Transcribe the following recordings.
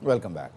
Welcome back.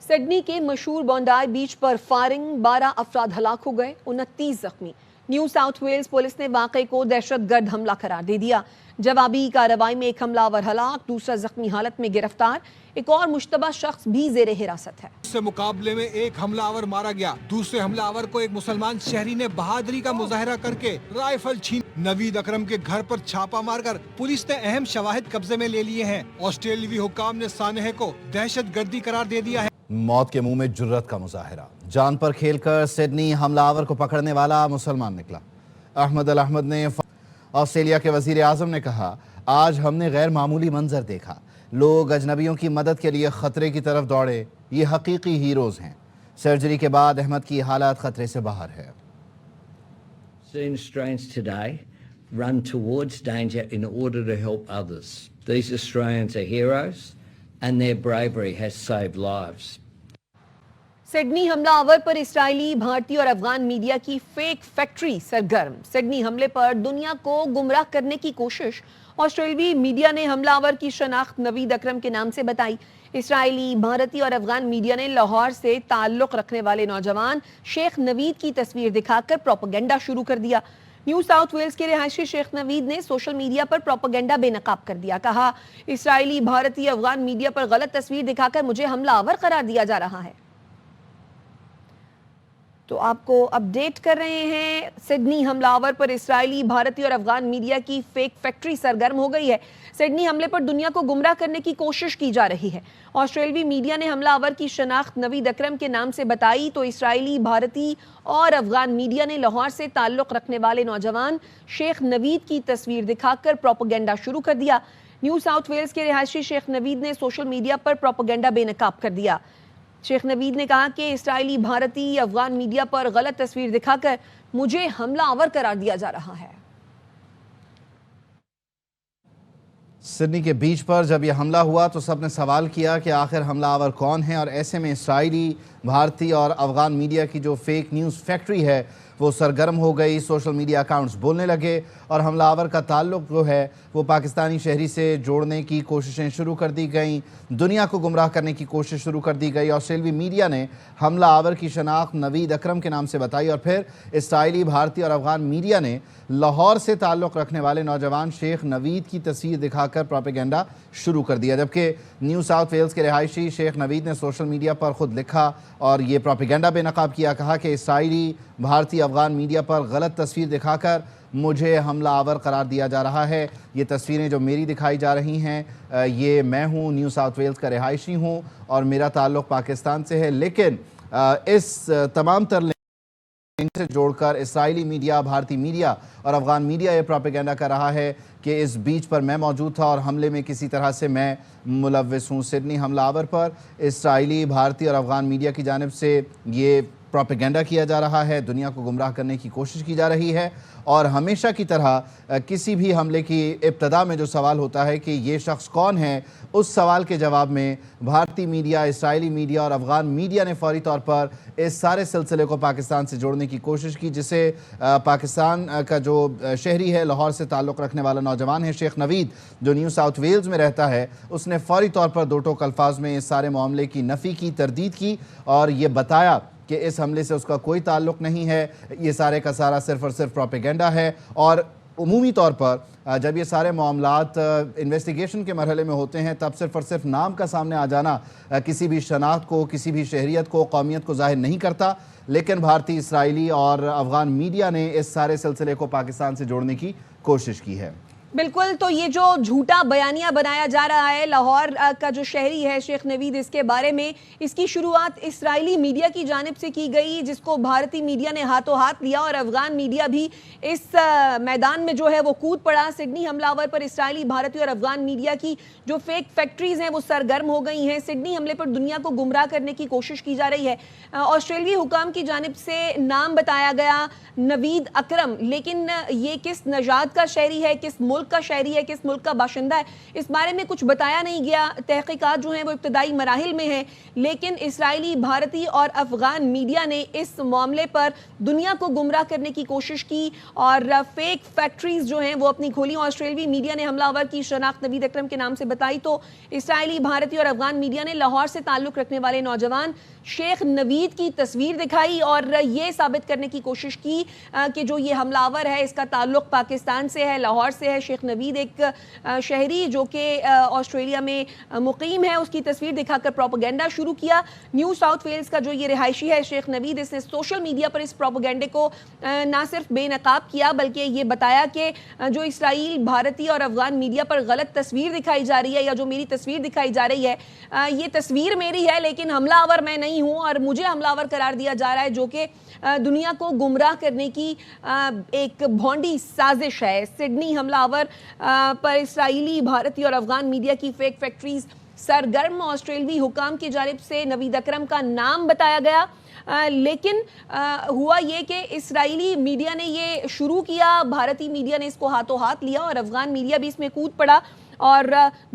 Sydney के मशहूर बॉन्डाई बीच पर फायरिंग, 12 अफराद हलाक हो गए, 29 जख्मी। न्यू साउथ वेल्स पुलिस ने वाक़े को दहशतगर्द हमला करार दे दिया। जवाबी कार्रवाई में एक हमलावर हलाक, दूसरा जख्मी हालत में गिरफ्तार, एक और मुश्तबा शख्स भी जेरे हिरासत है। इससे मुकाबले में एक हमलावर मारा गया, दूसरे हमलावर को एक मुसलमान शहरी ने बहादुरी का मुजाहरा करके राइफल छीन। नवीद अकरम के घर पर छापा मारकर पुलिस ने अहम शवाहिद कब्जे में ले लिए हैं। ऑस्ट्रेलियाई हुक्काम ने सानहे को दहशतगर्दी करार दे दिया है। मौत के मुंह में जुर्रत का मुजाहरा, जान पर खेलकर सिडनी हमलावर को पकड़ने वाला मुसलमान निकला। अहमद अल अहमद ने ऑस्ट्रेलिया के वजीर आजम ने कहा, आज हमने गैर मामूली मंजर देखा, लोग अजनबियों की मदद के लिए खतरे की तरफ दौड़े, ये हकीकी हीरोज हैं। सर्जरी के बाद अहमद की हालत खतरे से बाहर है। Seen Australians today run towards danger in order to help others. These Australians are heroes and their bravery has saved lives. Sydney हमलावर पर इस्राइली, भारतीय और अफगान मीडिया की फेक फैक्ट्री सरगर्म। सिडनी हमले पर दुनिया को गुमराह करने की कोशिश। ऑस्ट्रेलियाई मीडिया ने हमलावर की शनाख्त नवीद अकरम के नाम से बताई। इस्राइली, भारतीय और अफगान मीडिया ने लाहौर से ताल्लुक रखने वाले नौजवान शेख नवीद की तस्वीर दिखाकर प्रोपेगेंडा शुरू कर दिया। न्यू साउथ वेल्स के रिहायशी शेख नवीद ने सोशल मीडिया पर प्रोपेगेंडा बेनकाब कर दिया। कहा, इस्राइली, भारतीय, अफगान मीडिया पर गलत तस्वीर दिखाकर मुझे हमलावर करार दिया जा रहा है। तो आपको अपडेट कर रहे हैं, सिडनी हमलावर पर इस्राइली, भारतीय और अफगान मीडिया की फेक फैक्ट्री सरगर्म हो गई है। सिडनी हमले पर दुनिया को गुमराह करने की कोशिश की जा रही है। ऑस्ट्रेलियाई मीडिया ने हमलावर की शनाख्त नवीद अकरम के नाम से बताई तो इस्राइली, भारतीय और अफगान मीडिया ने लाहौर से ताल्लुक रखने वाले नौजवान शेख नवीद की तस्वीर दिखाकर प्रोपेगेंडा शुरू कर दिया। न्यू साउथ वेल्स के रिहायशी शेख नवीद ने सोशल मीडिया पर प्रोपेगेंडा बेनकाब कर दिया। शेख नवीद ने कहा कि इस्राइली, भारतीय, अफगान मीडिया पर गलत तस्वीर दिखाकर मुझे हमलावर करार दिया जा रहा है। सिडनी के बीच पर जब यह हमला हुआ तो सबने सवाल किया कि आखिर हमलावर कौन है, और ऐसे में इस्राइली, भारतीय और अफगान मीडिया की जो फेक न्यूज़ फैक्ट्री है वो सरगर्म हो गई। सोशल मीडिया अकाउंट्स बोलने लगे और हमलावर का ताल्लुक जो है वो पाकिस्तानी शहरी से जोड़ने की कोशिशें शुरू कर दी गई, दुनिया को गुमराह करने की कोशिश शुरू कर दी गई। ऑस्ट्रेलियाई मीडिया ने हमलावर की शनाख्त नवीद अकरम के नाम से बताई और फिर इस्राइली, भारतीय और अफगान मीडिया ने लाहौर से ताल्लुक़ रखने वाले नौजवान शेख नवीद की तस्वीर दिखाकर प्रोपेगेंडा शुरू कर दिया। जबकि न्यू साउथ वेल्स के रिहायशी शेख नवीद ने सोशल मीडिया पर ख़ुद लिखा और ये प्रोपेगेंडा बेनकाब किया। कहा कि इस्राइली, भारतीय, अफगान मीडिया पर गलत तस्वीर दिखाकर मुझे हमलावर करार दिया जा रहा है। ये तस्वीरें जो मेरी दिखाई जा रही हैं, ये मैं हूँ, न्यू साउथ वेल्स का रिहायशी हूँ और मेरा ताल्लुक़ पाकिस्तान से है। लेकिन इस तमाम तर से जोड़कर इस्राइली मीडिया, भारतीय मीडिया और अफगान मीडिया ये प्रोपेगेंडा कर रहा है कि इस बीच पर मैं मौजूद था और हमले में किसी तरह से मैं मुलव्विस हूँ। सिडनी हमलावर पर इस्राइली, भारतीय और अफगान मीडिया की जानिब से ये प्रोपेगेंडा किया जा रहा है, दुनिया को गुमराह करने की कोशिश की जा रही है। और हमेशा की तरह किसी भी हमले की इब्तदा में जो सवाल होता है कि ये शख्स कौन है, उस सवाल के जवाब में भारतीय मीडिया, इस्राइली मीडिया और अफगान मीडिया ने फौरी तौर पर इस सारे सिलसिले को पाकिस्तान से जोड़ने की कोशिश की, जिसे पाकिस्तान का जो शहरी है, लाहौर से ताल्लुक़ रखने वाला नौजवान है शेख नवीद, जो न्यू साउथ वेल्स में रहता है, उसने फौरी तौर पर दो टोक अल्फाज में इस सारे मामले की नफ़ी की, तरदीद की और ये बताया कि इस हमले से उसका कोई ताल्लुक़ नहीं है, ये सारे का सारा सिर्फ़ और सिर्फ प्रोपेगेंडा है। और उमूमी तौर पर जब ये सारे मामलात इन्वेस्टिगेशन के मरहले में होते हैं तब सिर्फ़ और सिर्फ नाम का सामने आ जाना किसी भी शनाख्त को, किसी भी शहरियत को, कौमियत को ज़ाहिर नहीं करता। लेकिन भारतीय, इसराइली और अफगान मीडिया ने इस सारे सिलसिले को पाकिस्तान से जोड़ने की कोशिश की है। बिल्कुल, तो ये जो झूठा बयानिया बनाया जा रहा है लाहौर का जो शहरी है शेख नवीद, इसके बारे में इसकी शुरुआत इस्राइली मीडिया की जानिब से की गई, जिसको भारतीय मीडिया ने हाथों हाथ लिया और अफगान मीडिया भी इस मैदान में जो है वो कूद पड़ा। सिडनी हमलावर पर इस्राइली, भारतीय और अफगान मीडिया की जो फेक फैक्ट्रीज हैं वो सरगर्म हो गई हैं। सिडनी हमले पर दुनिया को गुमराह करने की कोशिश की जा रही है। ऑस्ट्रेलियाई हुकाम की जानिब से नाम बताया गया नवीद अकरम, लेकिन ये किस नजात का शहरी है, किस मुल्क ملک کا شہری ہے, کس ملک کا باشندہ ہے, اس بارے میں کچھ بتایا نہیں گیا. تحقیقات جو ہیں وہ ابتدائی مراحل میں ہیں, لیکن اسرائیلی, بھارتی اور افغان میڈیا نے اس معاملے پر دنیا کو گمراہ کرنے کی کوشش کی اور فیک فیکٹریز جو ہیں وہ اپنی کھولی. آسٹریلوی میڈیا نے حملہ آور کی شناخت نوید اکرم کے نام سے بتائی تو اسرائیلی, بھارتی اور افغان میڈیا نے لاہور سے تعلق رکھنے والے نوجوان شیخ نوید کی تصویر دکھائی اور یہ ثابت کرنے کی کوشش کی کہ جو یہ حملہ آور ہے اس کا تعلق پاکستان سے ہے, لاہور سے ہے. شیخ نوید ایک شہری جو کہ آسٹریلیا میں مقیم ہے, اس کی تصویر دکھا کر پروپیگنڈا شروع کیا. نیو ساؤتھ ویلز کا جو یہ رہائشی ہے شیخ نوید, اس نے سوشل میڈیا پر اس پروپیگنڈے کو نہ صرف بے نقاب کیا بلکہ یہ بتایا کہ جو اسرائیل, بھارتی اور افغان میڈیا پر غلط تصویر دکھائی جا رہی ہے یا جو میری تصویر دکھائی جا رہی ہے, یہ تصویر میری ہے لیکن حملہ آور میں نہیں ہوں اور مجھے حملہ آور قرار دیا جا رہا ہے, جو کہ دنیا کو گمراہ کرنے کی ایک بھونڈی سازش ہے. سڈنی حملہ آور پر اسرائیلی, بھارتی اور افغان میڈیا کی فیک فیکٹریز سرگرم. آسٹریلوی حکام کی جانب سے نوید اکرم کا نام بتایا گیا, لیکن ہوا یہ کہ اسرائیلی میڈیا نے یہ شروع کیا, بھارتی میڈیا نے اس کو ہاتھوں ہاتھ لیا اور افغان میڈیا بھی اس میں کود پڑا اور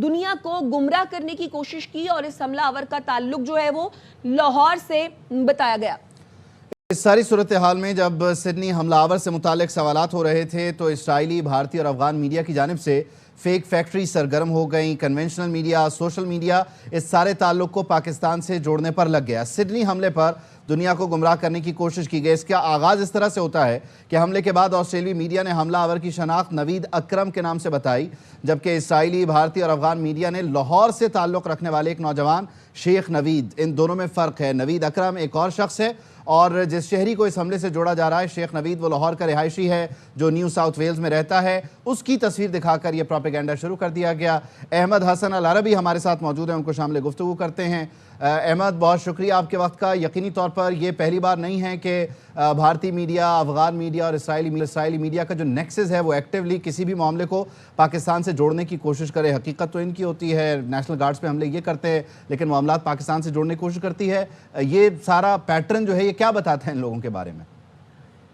دنیا کو گمراہ کرنے کی کوشش کی اور اس حملہ آور کا تعلق جو ہے وہ لاہور سے بتایا گیا. اس ساری صورتحال میں جب سڈنی حملہ آور سے متعلق سوالات ہو رہے تھے تو اسرائیلی, بھارتی اور افغان میڈیا کی جانب سے فیک فیکٹری سرگرم ہو گئیں. کنونشنل میڈیا, سوشل میڈیا اس سارے تعلق کو پاکستان سے جوڑنے پر لگ گیا. سڈنی حملے پر دنیا کو گمراہ کرنے کی کوشش کی گئی. اس کا آغاز اس طرح سے ہوتا ہے کہ حملے کے بعد آسٹریلوی میڈیا نے حملہ آور کی شناخت نوید اکرم کے نام سے بتائی, جبکہ اسرائیلی, بھارتی اور افغان میڈیا نے لاہور سے تعلق رکھنے والے ایک نوجوان شیخ نوید, ان دونوں میں فرق ہے. نوید اکرم ایک اور شخص ہے اور جس شہری کو اس حملے سے جوڑا جا رہا ہے شیخ نوید, وہ لاہور کا رہائشی ہے جو نیو ساؤتھ ویلز میں رہتا ہے. اس کی تصویر دکھا کر یہ پروپیگنڈا شروع کر دیا گیا. احمد حسن العربی ہمارے ساتھ موجود ہیں, ان کو شامل گفتگو کرتے ہیں. احمد, بہت شکریہ آپ کے وقت کا. یقینی طور پر یہ پہلی بار نہیں ہے کہ بھارتی میڈیا, افغان میڈیا اور اسرائیلی میڈیا کا جو نیکسس ہے وہ ایکٹیولی کسی بھی معاملے کو پاکستان سے جوڑنے کی کوشش کرے. حقیقت تو ان کی ہوتی ہے, نیشنل گارڈز پہ حملے یہ کرتے ہیں لیکن معاملات پاکستان سے جوڑنے کی کوشش کرتی ہے. یہ سارا پیٹرن جو ہے یہ کیا بتاتا ہے ان لوگوں کے بارے میں؟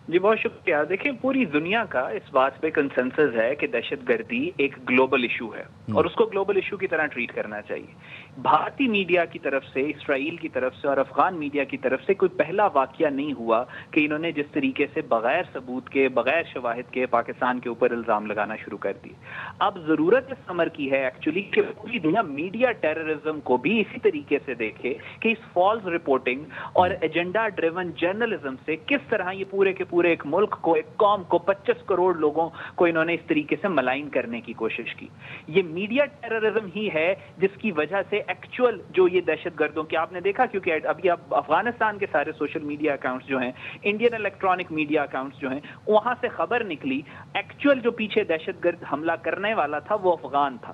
جی بہت شکریہ. دیکھیں, پوری دنیا کا اس بات پہ کنسنسس ہے کہ دہشت گردی ایک گلوبل ایشو ہے اور اس کو گلوبل ایشو کی طرح ٹریٹ کرنا چاہیے. بھارتی میڈیا کی طرف سے, اسرائیل کی طرف سے اور افغان میڈیا کی طرف سے کوئی پہلا واقعہ نہیں ہوا کہ انہوں نے جس طریقے سے بغیر ثبوت کے, بغیر شواہد کے پاکستان کے اوپر الزام لگانا شروع کر دیے. اب ضرورت اس امر کی ہے ایکچولی کہ پوری دنیا میڈیا ٹیررزم کو بھی اسی طریقے سے دیکھے کہ اس فالس رپورٹنگ اور ایجنڈا ڈریون جرنلزم سے کس طرح یہ پورے کے پورے ایک ملک کو, ایک قوم کو, 25 کروڑ لوگوں کو انہوں نے اس طریقے سے ملائن کرنے کی کوشش کی. یہ میڈیا ٹیررزم ہی ہے جس کی وجہ سے ایکچوئل جو یہ دہشت گردوں کی آپ نے دیکھا, کیونکہ ابھی اب افغانستان کے سارے سوشل میڈیا اکاؤنٹس جو ہیں, انڈین الیکٹرانک میڈیا اکاؤنٹس جو ہیں, وہاں سے خبر نکلی ایکچوئل جو پیچھے دہشت گرد حملہ کرنے والا تھا وہ افغان تھا,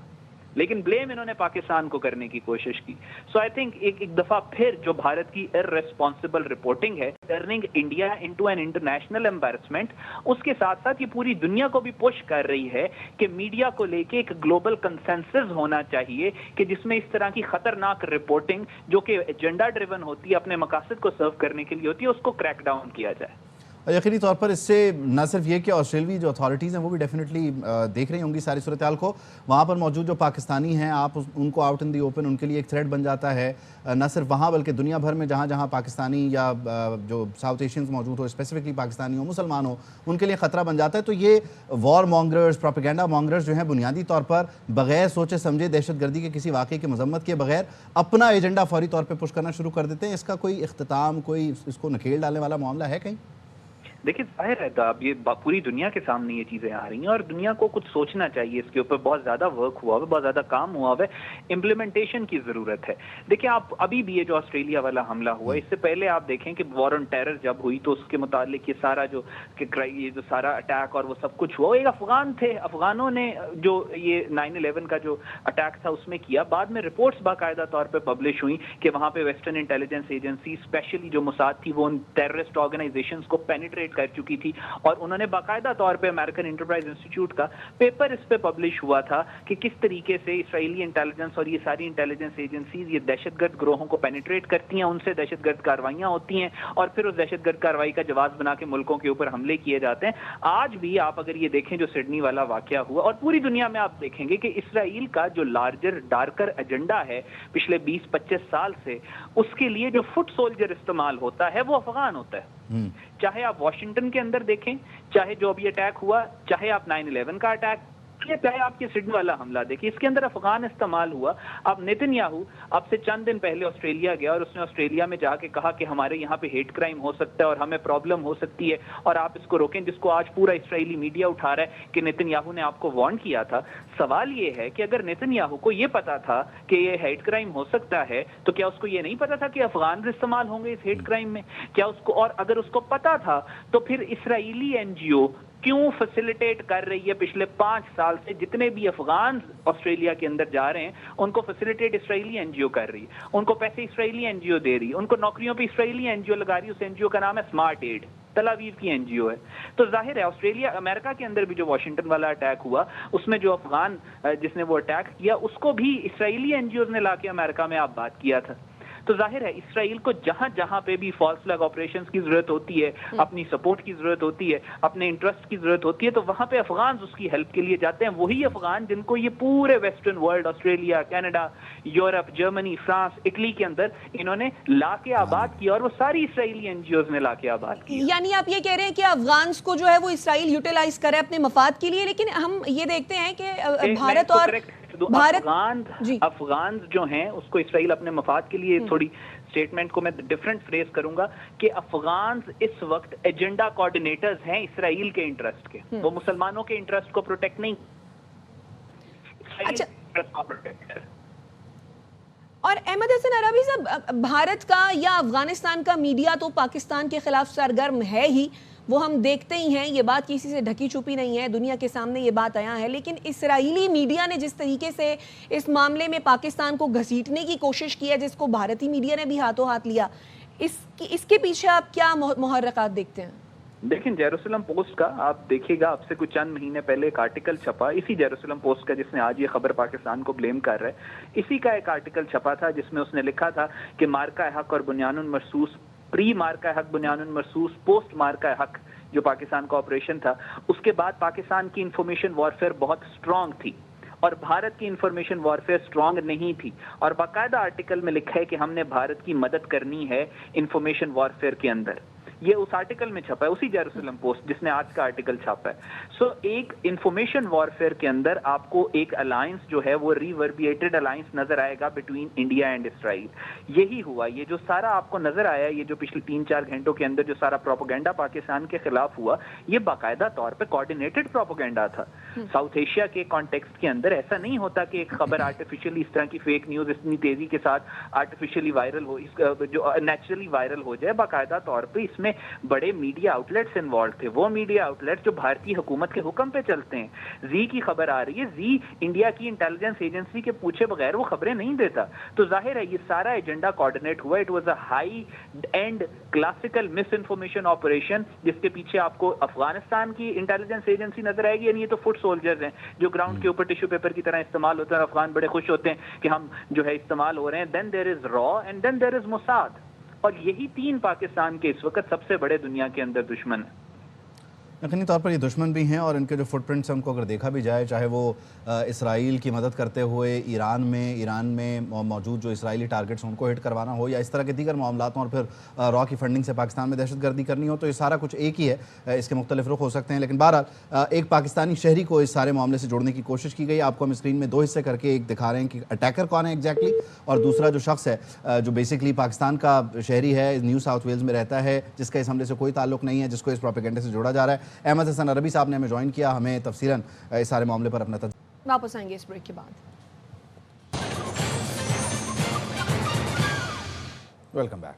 لیکن بلیم انہوں نے پاکستان کو کرنے کی کوشش کی. سو آئی تھنک ایک دفعہ پھر جو بھارت کی ارریسپانسبل رپورٹنگ ہے, turning India into an international embarrassment, اس کے ساتھ ساتھ یہ پوری دنیا کو بھی پش کر رہی ہے کہ میڈیا کو لے کے ایک گلوبل کنسنسس ہونا چاہیے کہ جس میں اس طرح کی خطرناک رپورٹنگ جو کہ ایجنڈا ڈریون ہوتی ہے, اپنے مقاصد کو سرو کرنے کے لیے ہوتی ہے, اس کو کریک ڈاؤن کیا جائے. یقینی طور پر اس سے نہ صرف یہ کہ آسٹریلوی جو اتھارٹیز ہیں وہ بھی ڈیفینیٹلی دیکھ رہی ہوں گی ساری صورتحال کو, وہاں پر موجود جو پاکستانی ہیں آپ ان کو آؤٹ ان دی اوپن, ان کے لیے ایک تھریٹ بن جاتا ہے, نہ صرف وہاں بلکہ دنیا بھر میں جہاں جہاں پاکستانی یا جو ساؤتھ ایشینز موجود ہو, اسپیسیفکلی پاکستانی ہو, مسلمان ہو, ان کے لیے خطرہ بن جاتا ہے. تو یہ وار مونگرز, پروپیگنڈا مونگرز جو ہیں بنیادی طور پر بغیر سوچے سمجھے دہشت گردی کے کسی واقعے کی مذمت کے بغیر اپنا ایجنڈا فوری طور پہ پش کرنا شروع کر دیتے ہیں. اس کا کوئی اختتام, کوئی اس کو نکیل ڈالنے والا معاملہ ہے کہیں؟ دیکھیں, ظاہر ہے اب یہ پوری دنیا کے سامنے یہ چیزیں آ رہی ہیں اور دنیا کو کچھ سوچنا چاہیے. اس کے اوپر بہت زیادہ ورک ہوا ہوا ہے, بہت زیادہ کام ہوا ہوا ہے, امپلیمنٹیشن کی ضرورت ہے. دیکھیں آپ ابھی بھی یہ جو آسٹریلیا والا حملہ ہوا, اس سے پہلے آپ دیکھیں کہ وار آن ٹیرر جب ہوئی تو اس کے متعلق یہ سارا جو سارا اٹیک اور وہ سب کچھ ہوا, ایک افغان تھے, افغانوں نے جو یہ 9/11 کا جو اٹیک تھا اس میں کیا. بعد میں رپورٹس باقاعدہ طور پہ پبلش ہوئی کہ وہاں پہ ویسٹرن انٹیلیجنس ایجنسی, اسپیشلی جو موساد تھی, وہ ان ٹیررسٹ آرگنائزیشنز کو پینیٹریٹ कर चुकी थी, और उन्होंने बाकायदा तौर पे अमेरिकन इंटरप्राइज इंस्टीट्यूट का पेपर इस पे पब्लिश हुआ था कि किस तरीके से इसराइली इंटेलिजेंस और ये सारी इंटेलिजेंस एजेंसीज ये दहशतगर्द ग्रोहों को पेनिट्रेट करती हैं, उनसे दहशतगर्द कार्रवाइयां होती हैं और फिर उस दहशतगर्द कार्रवाई का जवाब बना के मुल्कों के ऊपर हमले किए जाते हैं। आज भी आप अगर ये देखें जो सिडनी वाला वाकया हुआ, और पूरी दुनिया में आप देखेंगे कि इसराइल का जो लार्जर डार्कर एजेंडा है पिछले 20-25 साल से, उसके लिए जो फुट सोल्जर इस्तेमाल होता है वो अफगान होता है। चाहे आप वॉशिंगटन के अंदर देखें, चाहे जो अभी अटैक हुआ, चाहे आप 9/11 का अटैक, चाहे आपके सिडनी वाला हमला देखिए, इसके अंदर अफगान इस्तेमाल हुआ। अब नेतन्याहू अब से चंद दिन पहले ऑस्ट्रेलिया गया और उसने ऑस्ट्रेलिया में जाके कहा कि हमारे यहाँ पे हेट क्राइम हो सकता है और हमें प्रॉब्लम हो सकती है और आप इसको रोकें, जिसको आज पूरा इसराइली मीडिया उठा रहा है कि नेतन्याहू ने आपको वार्न किया था। सवाल ये है कि अगर नेतन्याहू को ये पता था कि ये हेट क्राइम हो सकता है, तो क्या उसको ये नहीं पता था कि अफगान इस्तेमाल होंगे इस हेट क्राइम में? क्या उसको, और अगर उसको पता था तो फिर इसराइली एनजीओ क्यों फैसिलिटेट कर रही है पिछले 5 साल से? जितने भी अफगान ऑस्ट्रेलिया के अंदर जा रहे हैं उनको फैसिलिटेट इसराइली एनजीओ कर रही है, उनको पैसे इसराइली एनजीओ दे रही है, उनको नौकरियों पे इसराइली एनजीओ लगा रही है। उस एनजीओ का नाम है स्मार्ट एड, तल अवीव की एनजीओ है। तो जाहिर है ऑस्ट्रेलिया, अमेरिका के अंदर भी जो वॉशिंगटन वाला अटैक हुआ, उसमें जो अफगान जिसने वो अटैक किया उसको भी इसराइली एनजीओ ने लाके अमेरिका में आप बात किया था। तो जाहिर है इसराइल को जहां जहां पे भी फॉल्स फ्लैग ऑपरेशंस की जरूरत होती है, अपनी सपोर्ट की जरूरत होती है, अपने इंटरेस्ट की जरूरत होती है, तो वहां पे अफगान उसकी हेल्प के लिए जाते हैं। वही अफगान जिनको ये पूरे western world, Australia, Canada, Europe, Germany, France, Italy के अंदर इन्होंने लाके आबाद किया, और वो सारी इसराइली एनजीओज ने लाके आबाद किया। यानी आप ये कह रहे हैं कि अफगान को जो है वो इसराइल यूटिलाइज करे अपने मफाद के लिए, लेकिन हम ये देखते हैं कि भारत और अफगान जो हैं उसको इसराइल अपने मफाद के लिए, थोड़ी स्टेटमेंट को मैं डिफरेंट फ्रेज करूंगा कि अफगान इस वक्त एजेंडा कोऑर्डिनेटर्स हैं इसराइल के इंटरेस्ट के, वो मुसलमानों के इंटरेस्ट को प्रोटेक्ट नहीं, अच्छा। और अहमद हसन अरबी साहब, भारत का या अफगानिस्तान का मीडिया तो पाकिस्तान के खिलाफ सरगर्म है ही, वो हम देखते ही हैं, ये बात किसी से ढकी छुपी नहीं है, दुनिया के सामने ये बात आया है। लेकिन इसराइली मीडिया ने जिस तरीके से इस मामले में पाकिस्तान को घसीटने की कोशिश की है, जिसको भारतीय मीडिया ने भी हाथों हाथ लिया, इसके पीछे आप क्या मुहर्रकात देखते हैं? देखिए, जेरूसलम पोस्ट का आप देखिएगा, अब से कुछ चंद महीने पहले एक आर्टिकल छपा इसी जेरूसलम पोस्ट का, जिसने आज ये खबर पाकिस्तान को ब्लेम कर रहा है। इसी का एक आर्टिकल छपा था जिसमें उसने लिखा था कि मार्का हक और बुनियानुन मरसूस, प्री मार्का हक बुनियानुन मरसूस, पोस्ट मार्का हक जो पाकिस्तान का ऑपरेशन था, उसके बाद पाकिस्तान की इंफॉर्मेशन वॉरफेयर बहुत स्ट्रांग थी और भारत की इंफॉर्मेशन वॉरफेयर स्ट्रांग नहीं थी। और बाकायदा आर्टिकल में लिखा है कि हमने भारत की मदद करनी है इंफॉर्मेशन वॉरफेयर के अंदर। ये उस आर्टिकल में छपा है, उसी जेरूसलम पोस्ट जिसने आज का आर्टिकल छापा है। सो एक इंफॉर्मेशन वॉरफेयर के अंदर आपको एक अलायंस जो है वो रिवर्बिएटेड अलायंस नजर आएगा बिटवीन इंडिया एंड इसराइल। यही हुआ, ये जो सारा आपको नजर आया, ये जो पिछले 3-4 घंटों के अंदर जो सारा प्रोपेगेंडा पाकिस्तान के खिलाफ हुआ, ये बाकायदा तौर पे कोऑर्डिनेटेड प्रोपेगेंडा था। साउथ एशिया के कॉन्टेक्स्ट के अंदर ऐसा नहीं होता कि एक खबर आर्टिफिशियली, इस तरह की फेक न्यूज इतनी तेजी के साथ आर्टिफिशियली वायरल हो, जो नेचुरली वायरल हो जाए। बाकायदा तौर पे इसमें बड़े मीडिया आउटलेट्स इन्वॉल्व थे, वो मीडिया आउटलेट्स जो भारतीय हुकूमत के हुक्म पे चलते हैं। जी की खबर आ रही है, जी इंडिया की इंटेलिजेंस एजेंसी के पूछे बगैर वो खबरें नहीं देता। तो जाहिर है ये सारा एजेंडा कोऑर्डिनेट हुआ। It was a high and classical miss information operation, जिसके पीछे आपको अफगानिस्तान की इंटेलिजेंस एजेंसी नजर आएगी। यानी ये तो फुट सोल्जर्स हैं जो ग्राउंड के ऊपर टिश्यू पेपर की तरह इस्तेमाल होते हैं। अफगान बड़े खुश होते हैं कि हम जो है इस्तेमाल हो रहे हैं। देन देयर इज रॉ and then there is Mossad, और यही 3 पाकिस्तान के इस वक्त सबसे बड़े दुनिया के अंदर दुश्मन है। यकीनी तौर पर ये दुश्मन भी हैं, और इनके जो फुटप्रिंट्स हैं उनको अगर देखा भी जाए, चाहे वो इसराइल की मदद करते हुए ईरान में मौजूद जो इसराइली टारगेट्स हैं उनको हिट करवाना हो, या इस तरह के दीगर मामलात हों, और फिर रॉ की फंडिंग से पाकिस्तान में दहशतगर्दी करनी हो, तो ये सारा कुछ एक ही है। इसके मुख्तलिफ रुख हो सकते हैं, लेकिन बहरहाल एक पाकिस्तानी शहरी को इस सारे मामले से जोड़ने की कोशिश की गई। आपको हम स्क्रीन में 2 हिस्से करके एक दिखा रहे हैं कि अटैकर कौन है एग्जैक्टली, और दूसरा जो शख्स है जो बेसिकली पाकिस्तान का शहरी है, न्यू साउथ वेल्स में रहता है, जिसका इस हमले से कोई ताल्लुक नहीं है, जिसको इस प्रोपेगेंडे से जोड़ा जा रहा है। अहमद हसन अरबी साहब ने हमें ज्वाइन किया, हमें तफसीलन इस सारे मामले पर अपना वापस आएंगे इस ब्रेक के बाद। Welcome back.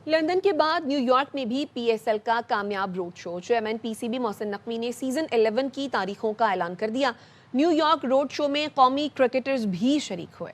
लंदन के बाद न्यूयॉर्क में भी पीएसएल का कामयाब road show. Chairman PCB Mohsin Naqvi ने सीजन 11 की तारीखों का ऐलान कर दिया। न्यूयॉर्क रोड शो में कौमी क्रिकेटर्स भी शरीक हुए।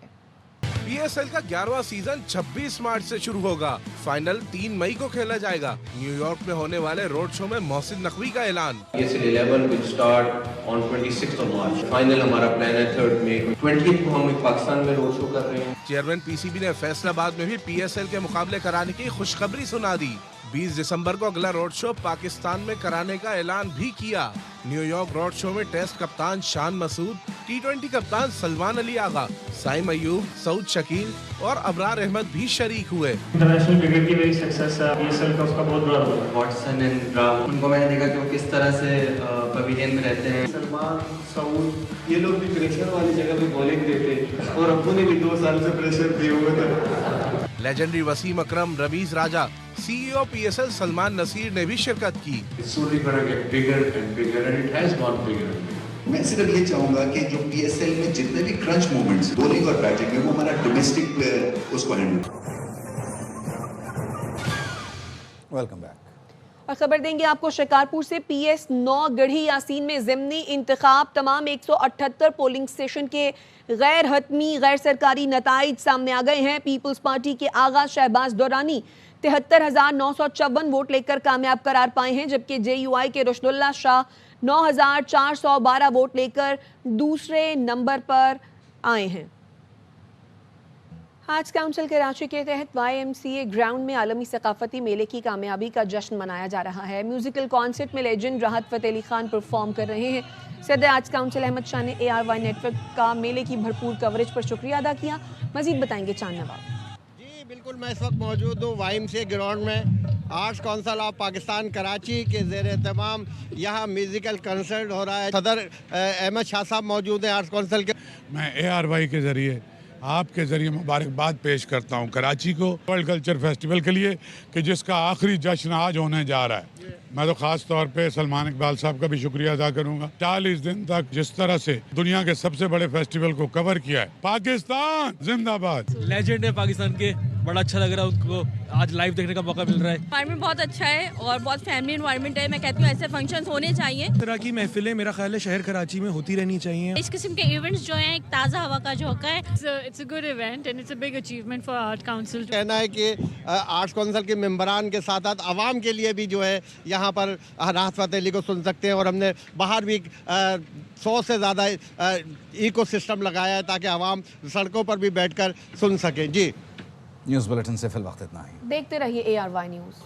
PSL کا 11واں سیزن 26 مارچ سے شروع ہوگا. فائنل 3 مئی کو کھیلا جائے گا. نیو یارک میں ہونے والے روڈ شو میں محسن نقوی کا اعلان. PSL 11 will start on 26th of March. Final ہمارا پلان ہے 3rd May. 20th کو ہم پاکستان میں روڈ شو کر رہے ہیں. چیئرمین PCB نے فیصل آباد میں بھی PSL کے مقابلے کرانے کی خوشخبری سنا دی. 20 دسمبر کو اگلا روڈ شو پاکستان میں کرانے کا اعلان بھی کیا. نیو یارک روڈ شو میں ٹیسٹ کپتان شان مسعود, T20 کپتان سلمان علی آغا, سائم ایوب, سعود شکیل اور ابرار احمد بھی شریک ہوئے. انٹرنیشنل کرکٹ کی وہی سکسیس ہے, PSL کا اس کا بہت بڑا رول ہے. واٹسن اینڈ براؤن, ان کو میں نے دیکھا کہ وہ کس طرح سے پویلین میں رہتے ہیں. سلمان, سعود, یہ لوگ بھی پریشر والی جگہ پہ بولنگ دیتے اور ابو نے بھی 2 سال سے پریشر دیے ہوئے تھے. لیجنڈری وسیم اکرم, رمیز راجہ, CEO PSL سلمان نصیر نے بھی شرکت کی. میں صرف یہ چاہوں گا کہ جو PSL میں جتنے بھی کرنچ مومنٹس بولنگ اور بیٹنگ میں وہ ہمارا ڈومیسٹک پلیئر اس کو ہینڈل. Welcome back. اور خبر دیں گے آپ کو شکارپور سے PS9 گڑھی یاسین میں ضمنی انتخاب. تمام 178 پولنگ اسٹیشن کے غیر حتمی غیر سرکاری نتائج سامنے آ گئے ہیں. پیپلز پارٹی کے آغا شہباز دورانی 73,954 ووٹ لے کر کامیاب قرار پائے ہیں, جبکہ JUI کے رشد اللہ شاہ 9,412 ووٹ لے کر دوسرے نمبر پر آئے ہیں. آج کاؤنسل کراچی کے تحت YMCA گراؤنڈ میں عالمی ثقافتی میلے کی کامیابی کا جشن منایا جا رہا ہے. میوزیکل کانسرٹ میں لیجنڈ راحت فتح علی خان پرفارم کر رہے ہیں. صدر آج کاؤنسل احمد شاہ نے ARY نیٹ ورک کا میلے کی بھرپور کوریج پر شکریہ ادا کیا. مزید بتائیں گے چاند نواب. جی بالکل, میں اس وقت موجود ہوں YMCA گراؤنڈ میں. Arts council of Pakistan Karachi کے زیر اہتمام یہاں میوزیکل کنسرٹ ہو رہا ہے. صدر احمد شاہ صاحب موجود ہیں آرٹس کونسل کے. میں ARY کے ذریعے آپ کے ذریعے مبارکباد پیش کرتا ہوں کراچی کو ورلڈ کلچر فیسٹیول کے لیے کہ جس کا آخری جشن آج ہونے جا رہا ہے. میں تو خاص طور پہ سلمان اقبال صاحب کا بھی شکریہ ادا کروں گا. 40 دن تک جس طرح سے دنیا کے سب سے بڑے فیسٹیول کو کور کیا ہے. پاکستان زندہ باد. لیجنڈ ہے پاکستان کے, بڑا اچھا لگ رہا ہے ان کو آج لائیو دیکھنے کا موقع مل رہا ہے. انوائرمنٹ بہت اچھا ہے اور بہت فیملی انوائرمنٹ ہے. میں کہتی ہوں ایسے فنکشنز ہونے چاہیے. اس طرح کی محفلیں میرا خیال ہے شہر کراچی میں ہوتی رہنی چاہیے. اس قسم کے ایونٹس جو ہیں ایک تازہ ہوا کا جھونکا ہے. It's a good event and it's a big achievement for Art Council. کہنا ہے کہ آرٹس کونسل کے ممبران کے ساتھ ساتھ عوام کے لیے بھی جو ہے یہاں پر راحت فتح علی کو سن سکتے ہیں, اور ہم نے باہر بھی 100 سے زیادہ ایکو سسٹم لگایا ہے تاکہ عوام سڑکوں پر بھی بیٹھ کر سن سکیں. جی نیوز بلیٹن سے فی الوقت اتنا ہی. دیکھتے رہیے ARY نیوز.